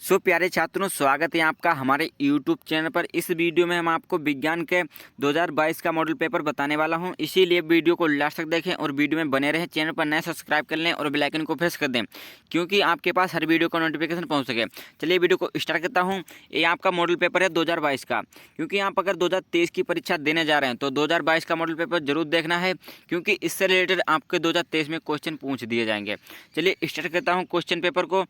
सो प्यारे छात्रों, स्वागत है आपका हमारे YouTube चैनल पर। इस वीडियो में हम आपको विज्ञान के 2022 का मॉडल पेपर बताने वाला हूं, इसीलिए वीडियो को लास्ट तक देखें और वीडियो में बने रहें। चैनल पर नए सब्सक्राइब कर लें और बेल आइकन को प्रेस कर दें, क्योंकि आपके पास हर वीडियो का नोटिफिकेशन पहुंच सके। चलिए वीडियो को स्टार्ट करता हूँ। ये आपका मॉडल पेपर है 2022 का, क्योंकि आप अगर 2023 की परीक्षा देने जा रहे हैं तो 2022 का मॉडल पेपर जरूर देखना है, क्योंकि इससे रिलेटेड आपके 2023 में क्वेश्चन पूछ दिए जाएंगे। चलिए स्टार्ट करता हूँ क्वेश्चन पेपर को।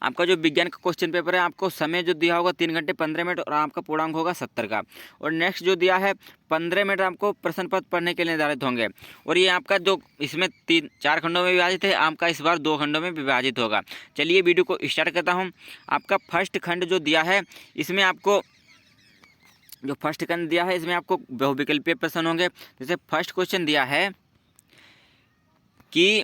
आपका जो विज्ञान का क्वेश्चन पेपर है, आपको समय जो दिया होगा 3 घंटे 15 मिनट और आपका पूर्णांक होगा 70 का। और नेक्स्ट जो दिया है 15 मिनट आपको प्रश्न पत्र पढ़ने के लिए निर्धारित होंगे। और ये आपका जो इसमें 4 खंडों में विभाजित है, आपका इस बार 2 खंडों में विभाजित होगा। चलिए वीडियो को स्टार्ट करता हूँ। आपका फर्स्ट खंड जो दिया है, इसमें आपको जो फर्स्ट खंड दिया है इसमें आपको बहुविकल्पीय प्रश्न होंगे। जैसे फर्स्ट क्वेश्चन दिया है कि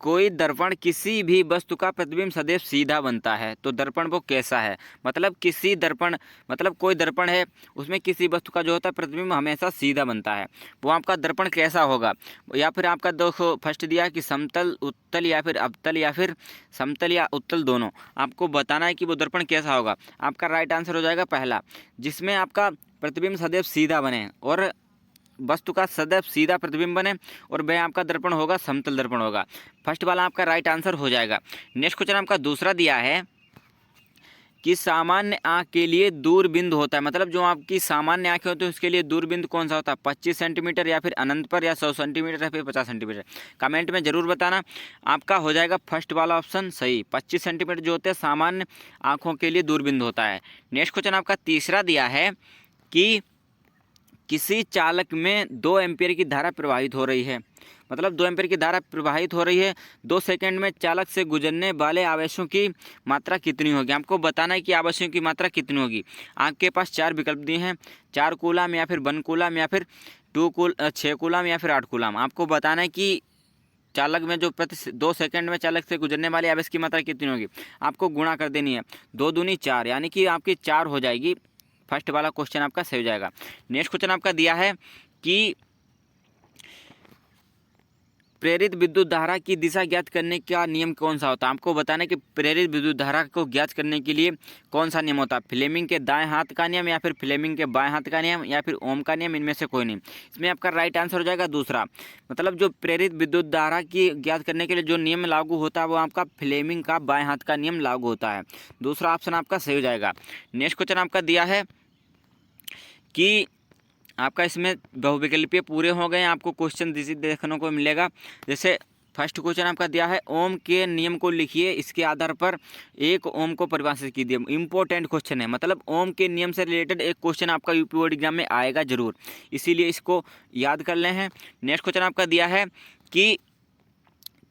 कोई दर्पण किसी भी वस्तु का प्रतिबिंब सदैव सीधा बनता है, तो दर्पण वो कैसा है। मतलब किसी दर्पण मतलब कोई दर्पण है, उसमें किसी वस्तु का जो होता है प्रतिबिंब हमेशा सीधा बनता है, वो आपका दर्पण कैसा होगा। या फिर आपका देखो फर्स्ट दिया है कि समतल, उत्तल या फिर अवतल या फिर समतल या उत्तल दोनों, आपको बताना है कि वो दर्पण कैसा होगा। आपका राइट आंसर हो जाएगा पहला, जिसमें आपका प्रतिबिंब सदैव सीधा बने और वस्तु का सदैव सीधा प्रतिबिंब बने, और वह आपका दर्पण होगा समतल दर्पण होगा। फर्स्ट वाला आपका राइट आंसर हो जाएगा। नेक्स्ट क्वेश्चन आपका दूसरा दिया है कि सामान्य आँख के लिए दूरबिंदु होता है, मतलब जो आपकी सामान्य आँखें होती है उसके लिए दूरबिंदु कौन सा होता है, 25 सेंटीमीटर या फिर अनंत पर या 100 सेंटीमीटर या फिर 50 सेंटीमीटर। कमेंट में जरूर बताना। आपका हो जाएगा फर्स्ट वाला ऑप्शन सही, 25 सेंटीमीटर जो होते हैं सामान्य आँखों के लिए दूरबिंदु होता है। नेक्स्ट क्वेश्चन आपका तीसरा दिया है कि किसी चालक में 2 एम्पीयर की धारा प्रवाहित हो रही है, मतलब 2 एम्पीयर की धारा प्रवाहित हो रही है। 2 सेकंड में चालक से गुजरने वाले आवेशों की मात्रा कितनी होगी। आपको बताना है कि आवेशों की मात्रा कितनी होगी। आपके पास 4 विकल्प दिए हैं, 4 कूलम या फिर 1 कूलम या फिर 6 कूलम या फिर 8 कूलम। आपको बताना है कि चालक में जो प्रति 2 सेकंड में चालक से गुजरने वाले आवेश की मात्रा कितनी होगी। आपको गुणा कर देनी है, 2 दूनी 4, यानी कि आपकी 4 हो जाएगी। फर्स्ट वाला क्वेश्चन आपका सही हो जाएगा। नेक्स्ट क्वेश्चन आपका दिया है कि प्रेरित विद्युत धारा की दिशा ज्ञात करने का नियम कौन सा होता है। आपको बताना है कि प्रेरित विद्युत धारा को ज्ञात करने के लिए कौन सा नियम होता है, फ्लेमिंग के दाएं हाथ का नियम या फिर फ्लेमिंग के बाएं हाथ का नियम या फिर ओम का नियम, इनमें से कोई नहीं। इसमें आपका राइट आंसर हो जाएगा दूसरा, मतलब जो प्रेरित विद्युत धारा की ज्ञात करने के लिए जो नियम लागू होता है वो आपका फ्लेमिंग का बाएं हाथ का नियम लागू होता है। दूसरा ऑप्शन आपका सही हो जाएगा। नेक्स्ट क्वेश्चन आपका दिया है कि आपका इसमें बहुविकल्पीय पूरे हो गए, आपको क्वेश्चन देखने को मिलेगा। जैसे फर्स्ट क्वेश्चन आपका दिया है ओम के नियम को लिखिए, इसके आधार पर एक ओम को परिभाषित कीजिए। इंपॉर्टेंट क्वेश्चन है, मतलब ओम के नियम से रिलेटेड एक क्वेश्चन आपका यूपी बोर्ड एग्जाम में आएगा जरूर, इसीलिए इसको याद कर ले हैं। नेक्स्ट क्वेश्चन आपका दिया है कि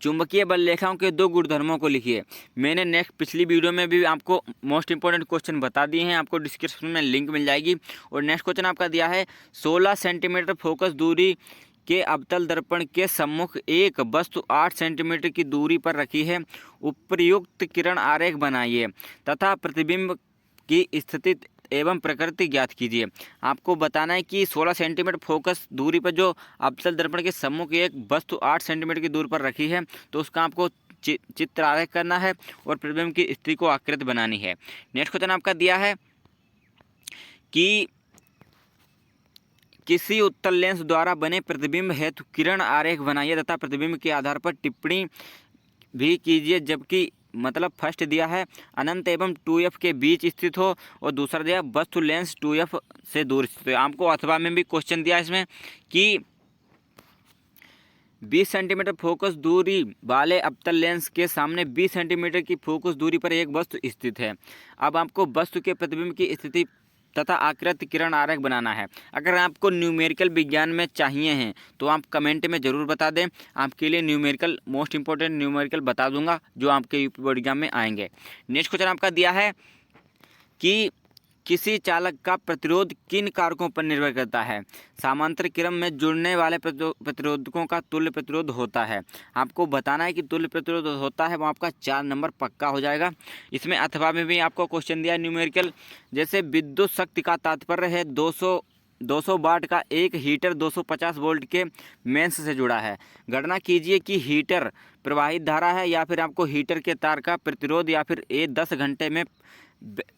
चुंबकीय बल रेखाओं के 2 गुणधर्मों को लिखिए। मैंने नेक्स्ट पिछली वीडियो में भी आपको मोस्ट इंपॉर्टेंट क्वेश्चन बता दिए हैं, आपको डिस्क्रिप्शन में लिंक मिल जाएगी। और नेक्स्ट क्वेश्चन आपका दिया है 16 सेंटीमीटर फोकस दूरी के अवतल दर्पण के सम्मुख एक वस्तु 8 सेंटीमीटर की दूरी पर रखी है, उपर्युक्त किरण आरेख बनाइए तथा प्रतिबिंब की स्थिति एवं प्रकृति ज्ञात कीजिए। आपको बताना है कि 16 सेंटीमीटर फोकस दूरी पर जो अवतल दर्पण के सम्मुख एक वस्तु 8 सेंटीमीटर की दूरी पर रखी है, तो उसका आपको चित्र आरेख करना है और प्रतिबिंब की स्थिति को आकृति बनानी है। नेक्स्ट क्वेश्चन आपका दिया है कि किसी उत्तल लेंस द्वारा बने प्रतिबिंब हेतु किरण आरेख बनाइए तथा प्रतिबिंब के आधार पर टिप्पणी भी कीजिए, जबकि मतलब फर्स्ट दिया है अनंत एवं 2f के बीच स्थित हो और दूसरा दिया वस्तु लेंस 2f से दूर स्थित हो। आपको अथवा में भी क्वेश्चन दिया इसमें कि 20 सेंटीमीटर फोकस दूरी वाले अवतल लेंस के सामने 20 सेंटीमीटर की फोकस दूरी पर एक वस्तु स्थित है। अब आपको वस्तु के प्रतिबिंब की स्थिति तथा आकृति किरण आरेख बनाना है। अगर आपको न्यूमेरिकल विज्ञान में चाहिए हैं तो आप कमेंट में ज़रूर बता दें, आपके लिए न्यूमेरिकल मोस्ट इंपॉर्टेंट न्यूमेरिकल बता दूंगा जो आपके यूपी बोर्ड एग्जाम में आएंगे। नेक्स्ट क्वेश्चन आपका दिया है कि किसी चालक का प्रतिरोध किन कारकों पर निर्भर करता है। समांतर क्रम में जुड़ने वाले प्रतिरोधकों का तुल्य प्रतिरोध होता है। आपको बताना है कि तुल्य प्रतिरोध होता है, वो आपका 4 नंबर पक्का हो जाएगा। इसमें अथवा में भी आपको क्वेश्चन दिया है न्यूमेरिकल, जैसे विद्युत शक्ति का तात्पर्य है 200 200 वाट का एक हीटर 250 वोल्ट के मेंस से जुड़ा है। गणना कीजिए कि हीटर प्रवाहित धारा है या फिर आपको हीटर के तार का प्रतिरोध या फिर ये 10 घंटे में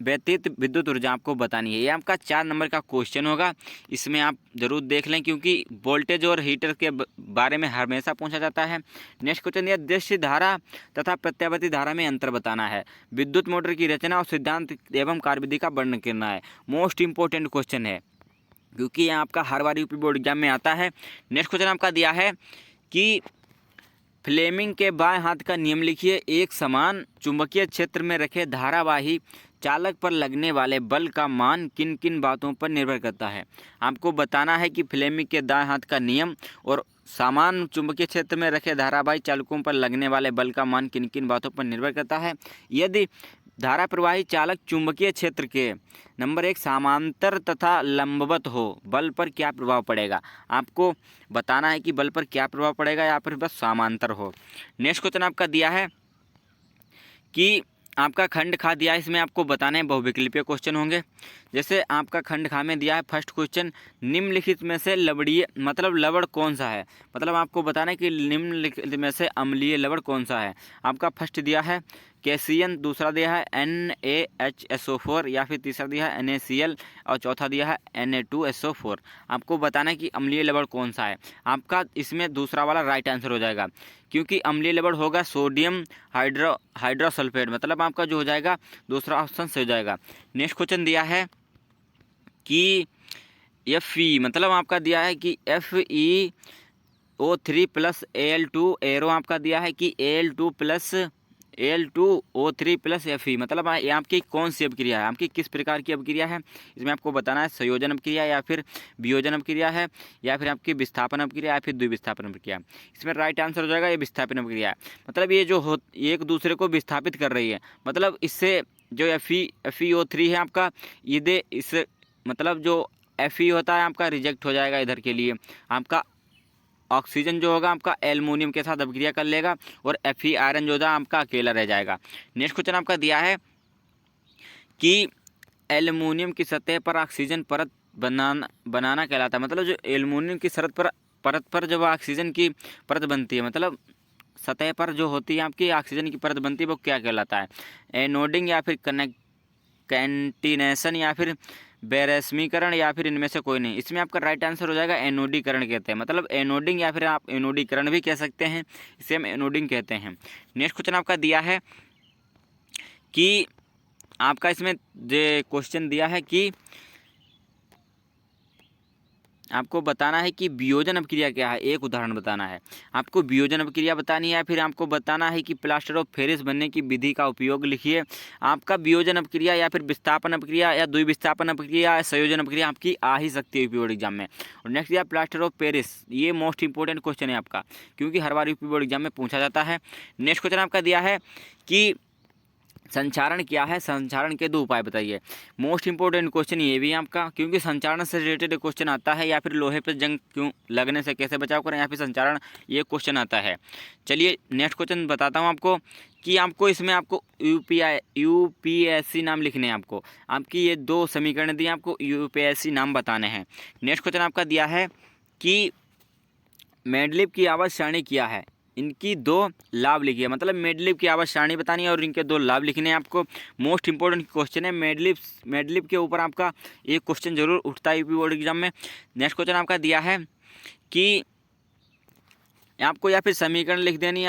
व्यतीत विद्युत ऊर्जा आपको बतानी है। ये आपका 4 नंबर का क्वेश्चन होगा, इसमें आप ज़रूर देख लें क्योंकि वोल्टेज और हीटर के बारे में हमेशा पूछा जाता है। नेक्स्ट क्वेश्चन, यह दृश्य धारा तथा प्रत्यावर्ती धारा में अंतर बताना है। विद्युत मोटर की रचना और सिद्धांत एवं कार्यविधि का वर्णन करना है। मोस्ट इंपॉर्टेंट क्वेश्चन है क्योंकि ये आपका हर बार यूपी बोर्ड एग्जाम में आता है। नेक्स्ट क्वेश्चन आपका दिया है कि फ्लेमिंग के बाएं हाथ का नियम लिखिए। एक समान चुंबकीय क्षेत्र में रखे धारावाही चालक पर लगने वाले बल का मान किन किन बातों पर निर्भर करता है। आपको बताना है कि फ्लेमिंग के दाएं हाथ का नियम और समान चुंबकीय क्षेत्र में रखे धारावाही चालकों पर लगने वाले बल का मान किन किन बातों पर निर्भर करता है। यदि धारा प्रवाही चालक चुंबकीय क्षेत्र के नंबर 1 समांतर तथा लंबवत हो, बल पर क्या प्रभाव पड़ेगा। आपको बताना है कि बल पर क्या प्रभाव पड़ेगा या फिर बस समांतर हो। नेक्स्ट क्वेश्चन आपका दिया है कि आपका खंड खा दिया है, इसमें आपको बताना है बहुविकल्पीय क्वेश्चन होंगे। जैसे आपका खंड खा में दिया है फर्स्ट क्वेश्चन, निम्नलिखित में से लवणीय मतलब लवण कौन सा है। मतलब आपको बताना है कि निम्नलिखित में से अम्लीय लवण कौन सा है। आपका फर्स्ट दिया है कैसियन, दूसरा दिया है NaHSO4 या फिर तीसरा दिया है NaCl और चौथा दिया है Na2SO4। आपको बताना है कि अम्लीय लवण कौन सा है। आपका इसमें दूसरा वाला राइट आंसर हो जाएगा क्योंकि अम्लीय लवण होगा सोडियम हाइड्रोसल्फेट, मतलब आपका जो हो जाएगा दूसरा ऑप्शन से हो जाएगा। नेक्स्ट क्वेश्चन दिया है कि Fe, मतलब आपका दिया है कि FeO3 प्लस Al2 एरो आपका दिया है कि Al2O3 प्लस Fe, मतलब ये आपकी कौन सी अपक्रिया है, आपकी किस प्रकार की अपक्रिया है। इसमें आपको बताना है संयोजन अपक्रिया या फिर वियोजन अपक्रिया है या फिर आपकी विस्थापन अपक्रिया या फिर द्विविस्थापन अपक्रिया। इसमें राइट आंसर हो जाएगा ये विस्थापन अपक्रिया है। मतलब ये जो एक दूसरे को विस्थापित कर रही है, मतलब इससे जो FeO3 है आपका इस मतलब जो Fe होता है आपका रिजेक्ट हो जाएगा इधर के लिए। आपका ऑक्सीजन जो होगा आपका एल्युमिनियम के साथ अपक्रिया कर लेगा और Fe आयरन जो होगा आपका अकेला रह जाएगा। नेक्स्ट क्वेश्चन आपका दिया है कि एल्युमिनियम की सतह पर ऑक्सीजन परत बनाना कहलाता है। मतलब जो एल्युमिनियम की परत पर जब ऑक्सीजन की परत बनती है, मतलब सतह पर जो होती है आपकी ऑक्सीजन की परत बनती है, वो क्या कहलाता है। एनोडिंग या फिर कैंटिनेशन या फिर बेरस्मीकरण या फिर इनमें से कोई नहीं। इसमें आपका राइट आंसर हो जाएगा एनोडीकरण कहते हैं। मतलब एनोडिंग या फिर आप एनोडीकरण भी कह सकते हैं, इसे हम एनोडिंग कहते हैं। नेक्स्ट क्वेश्चन आपका दिया है कि आपका इसमें जो क्वेश्चन दिया है कि आपको बताना है कि वियोजन अपक्रिया क्या है। एक उदाहरण बताना है आपको, वियोजन अपक्रिया बतानी है। फिर आपको बताना है कि प्लास्टर ऑफ पेरिस बनने की विधि का उपयोग लिखिए। आपका वियोजन अपक्रिया या फिर विस्थापन अपक्रिया या द्विविस्थापन अपक्रिया या संयोजन अपक्रिया आपकी आ ही सकती है यूपी बोर्ड एग्जाम में। और नेक्स्ट दिया प्लास्टर ऑफ पेरिस, ये मोस्ट इंपॉर्टेंट क्वेश्चन है आपका क्योंकि हर बार यूपी बोर्ड एग्जाम में पूछा जाता है। नेक्स्ट क्वेश्चन आपका दिया है कि संचारण क्या है, संचारण के 2 उपाय बताइए। मोस्ट इंपॉर्टेंट क्वेश्चन ये भी है आपका क्योंकि संचारण से रिलेटेड क्वेश्चन आता है। या फिर लोहे पर जंग क्यों लगने से कैसे बचाव करें या फिर संचारण, ये क्वेश्चन आता है। चलिए नेक्स्ट क्वेश्चन बताता हूँ आपको कि आपको इसमें आपको UPSC नाम लिखने हैं। आपकी ये 2 समीकरण दिए, आपको UPSC नाम बताने हैं। नेक्स्ट क्वेश्चन आपका दिया है कि मेंडलीव की आवर्त सारणी क्या है, इनकी 2 लाभ लिखिए। मतलब मेंडलीव की आवर्त सारणी बतानी है और इनके 2 लाभ लिखने हैं आपको। मोस्ट इंपॉर्टेंट क्वेश्चन है मेंडलीव के ऊपर आपका एक क्वेश्चन जरूर उठता है यूपी बोर्ड एग्जाम में। नेक्स्ट क्वेश्चन आपका दिया है कि आपको या फिर समीकरण लिख देनी है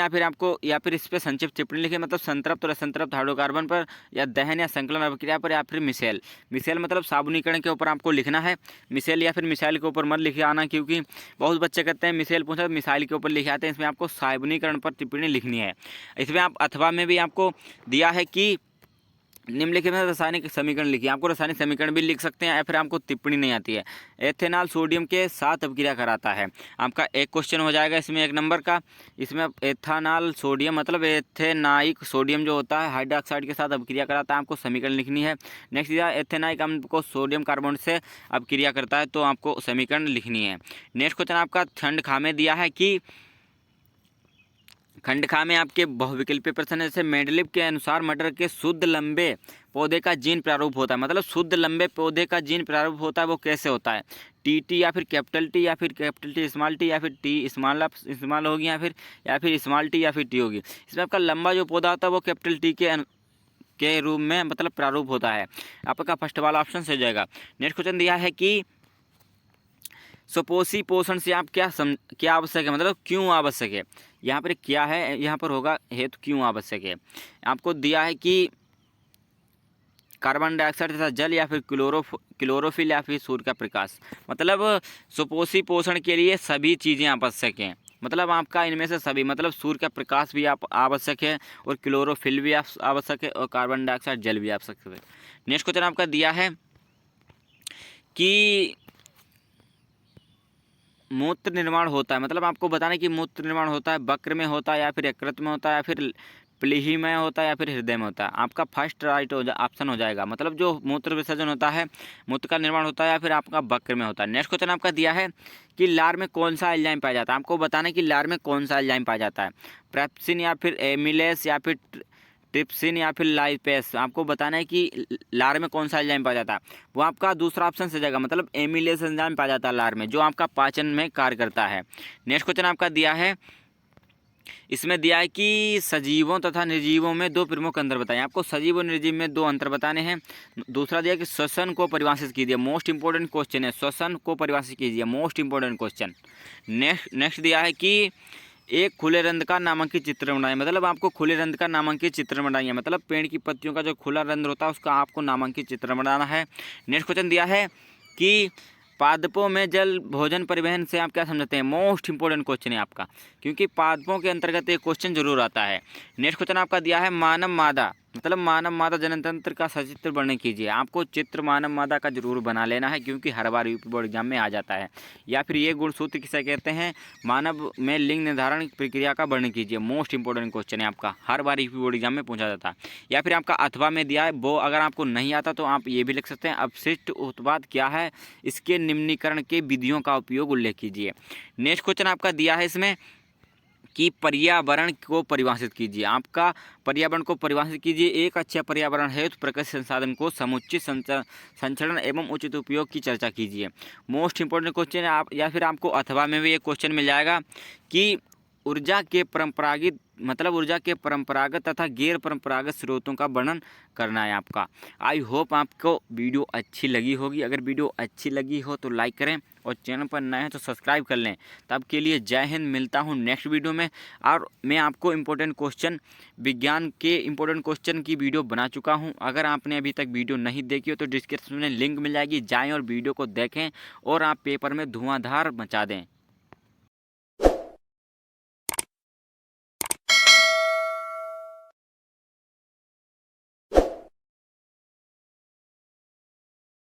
या फिर इस पर संक्षिप्त टिप्पणी लिखिए। मतलब संतृप्त और असंतृप्त हाइड्रोकार्बन पर या दहन या संकलन अभिक्रिया पर या फिर मिसेल मतलब साबुनीकरण के ऊपर आपको लिखना है। मिसेल या फिर मिसाइल के ऊपर मत लिखे आना क्योंकि बहुत बच्चे कहते हैं मिसेल पूछा मिसाइल के ऊपर लिखे आते हैं। इसमें आपको साबुनीकरण पर टिप्पणी लिखनी है। इसमें आप अथवा में भी आपको दिया है कि निम्नलिखित में रासायनिक समीकरण लिखिए। आपको रासायनिक समीकरण भी लिख सकते हैं या फिर आपको टिप्पणी नहीं आती है। एथेनॉल सोडियम के साथ अपक्रिया कराता है। आपका एक क्वेश्चन हो जाएगा इसमें 1 नंबर का। इसमें एथेनॉल सोडियम मतलब एथेनाइक सोडियम जो होता है हाइड्रोक्साइड के साथ अपक्रिया कराता है, आपको समीकरण लिखनी है। नेक्स्ट दिया एथेनाइक अम्ल को सोडियम कार्बोनेट से अपक्रिया करता है, तो आपको समीकरण लिखनी है। नेक्स्ट क्वेश्चन आपका खंड खा में दिया है कि खंड खा में आपके बहुविकल्पीय प्रश्न है। जैसे मेंडलीव के अनुसार मटर के शुद्ध लंबे पौधे का जीन प्रारूप होता है। मतलब शुद्ध लंबे पौधे का जीन प्रारूप होता है वो कैसे होता है। टी या फिर कैपिटल टी या फिर कैपिटल टी स्मॉल टी या फिर टी स्मॉल होगी या फिर स्मॉल टी या फिर टी होगी। इसमें आपका लंबा जो पौधा होता है वो कैपिटल टी के रूप में मतलब प्रारूप होता है। आपका फर्स्ट वाला ऑप्शन सही जाएगा। नेक्स्ट क्वेश्चन दिया है कि सुपोषी पोषण से आप क्या आवश्यक है, मतलब क्यों आवश्यक है। यहाँ पर क्या है, यहाँ पर होगा हेतु क्यों आवश्यक है। आपको दिया है कि कार्बन डाइऑक्साइड तथा जल या फिर क्लोरोफिल या फिर सूर्य का प्रकाश। मतलब सुपोषी पोषण के लिए सभी चीज़ें आवश्यक हैं, मतलब आपका इनमें से सभी, मतलब सूर्य का प्रकाश भी आप आवश्यक है और क्लोरोफिल भी आवश्यक है और कार्बन डाइऑक्साइड जल भी आवश्यक है। नेक्स्ट क्वेश्चन आपका दिया है कि मूत्र निर्माण होता है, मतलब आपको बताना है कि मूत्र निर्माण होता है वक्र में होता है या फिर यकृत में होता है या फिर प्लीही में होता है या फिर हृदय में होता है। आपका फर्स्ट राइट ऑप्शन हो जाएगा, मतलब जो मूत्र विसर्जन होता है, मूत्र का निर्माण होता है या फिर आपका वक्र में होता है। नेक्स्ट क्वेश्चन आपका दिया है कि लार में कौन सा एंजाइम पाया जाता है। आपको बताना है कि लार में कौन सा एंजाइम पाया जाता है, पेप्सिन या फिर एमिलेस या फिर ट्रिप्सिन या फिर लाइपेस। आपको बताना है कि लार में कौन सा एंजाइम पाया जाता है, वो आपका दूसरा ऑप्शन से जाएगा, मतलब एमिलेस एंजाइम पाया जाता है लार में, जो आपका पाचन में कार्य करता है। नेक्स्ट क्वेश्चन आपका दिया है, इसमें दिया है कि सजीवों तथा निर्जीवों में दो प्रमुख अंतर बताएं। आपको सजीव और निर्जीव में दो अंतर बताने हैं। दूसरा दिया कि श्वसन को परिभाषित कीजिए, मोस्ट इंपॉर्टेंट क्वेश्चन है, श्वसन को परिभाषित कीजिए, मोस्ट इंपॉर्टेंट क्वेश्चन। नेक्स्ट दिया है कि एक खुले रंध्र का नामांकित चित्र बनाएं, मतलब आपको खुले रंध्र का नामांकित चित्र बनाइए, मतलब पेड़ की पत्तियों का जो खुला रंध्र होता है उसका आपको नामांकित चित्र बनाना है। नेक्स्ट क्वेश्चन दिया है कि पादपों में जल भोजन परिवहन से आप क्या समझते हैं, मोस्ट इंपॉर्टेंट क्वेश्चन है आपका, क्योंकि पादपों के अंतर्गत एक क्वेश्चन जरूर आता है। नेक्स्ट क्वेश्चन आपका दिया है मानव मादा, मतलब मानव मादा जनतंत्र का सचित्र वर्णन कीजिए। आपको चित्र मानव मादा का जरूर बना लेना है, क्योंकि हर बार यूपी बोर्ड एग्जाम में आ जाता है। या फिर ये गुणसूत्र किसे कहते हैं, मानव में लिंग निर्धारण प्रक्रिया का वर्णन कीजिए, मोस्ट इंपॉर्टेंट क्वेश्चन है आपका, हर बार यूपी बोर्ड एग्जाम में पूछा जाता है। या फिर आपका अथवा में दिया है, वो अगर आपको नहीं आता तो आप ये भी लिख सकते हैं, अपशिष्ट उत्पाद क्या है, इसके निम्नीकरण के विधियों का उपयोग उल्लेख कीजिए। नेक्स्ट क्वेश्चन आपका दिया है इसमें कि पर्यावरण को परिभाषित कीजिए। आपका पर्यावरण को परिभाषित कीजिए। एक अच्छा पर्यावरण है तो प्रकृति संसाधन को समुचित संचरण एवं उचित उपयोग की चर्चा कीजिए, मोस्ट इंपॉर्टेंट क्वेश्चन है। आप या फिर आपको अथवा में भी एक क्वेश्चन मिल जाएगा कि ऊर्जा के परंपरागत तथा गैर परंपरागत स्रोतों का वर्णन करना है आपका। आई होप आपको वीडियो अच्छी लगी होगी। अगर वीडियो अच्छी लगी हो तो लाइक करें और चैनल पर नए हैं तो सब्सक्राइब कर लें। तब के लिए जय हिंद, मिलता हूं नेक्स्ट वीडियो में। और मैं आपको इम्पोर्टेंट क्वेश्चन, विज्ञान के इम्पोर्टेंट क्वेश्चन की वीडियो बना चुका हूं। अगर आपने अभी तक वीडियो नहीं देखी हो तो डिस्क्रिप्शन में लिंक मिल जाएगी, जाएँ और वीडियो को देखें और आप पेपर में धुआंधार मचा दें।